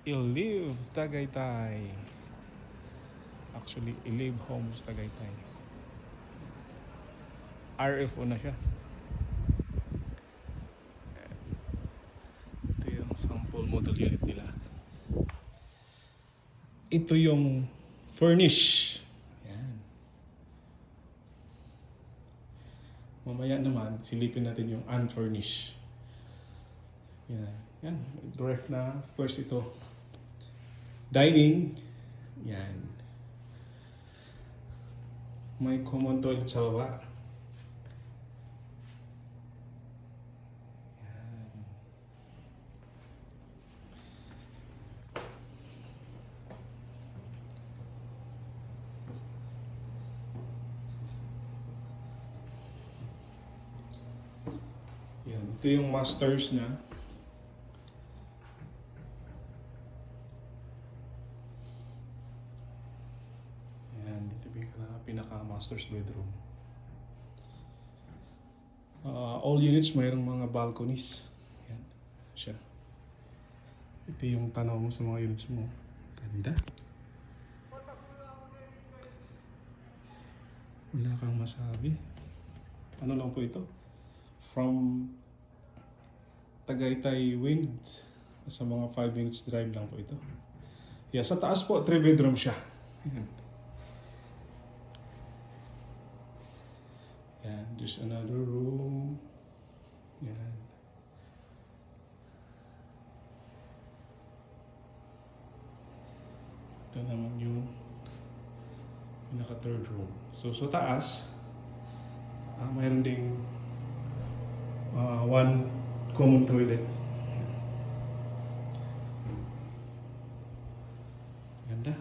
Ilive Tagaytay. Actually, Ilive Homes Tagaytay. RFO na siya. Ito yung sample model unit nila. Ito yung furnish. Yan. Mamaya naman, silipin natin yung unfurnished. Yan. Yan. Ref na. Of course, ito. Dining. Yan. May common toilet sa baba. Yan. Yan. Ito yung masters niya. Pinaka-master's bedroom. All units mayroong mga balconies. Yan. Siya. Ito yung tanaw mo sa mga units mo. Ganda. Wala kang masabi. Ano lang po ito? From Tagaytay Winds. Sa mga 5 minutes drive lang po ito. Yeah, sa taas po, 3 bedroom siya. Yan. Yan, there's another room. Yan. Ito naman yung pinaka-third room. So, sa taas, mayroon ding one common toilet. Ganda.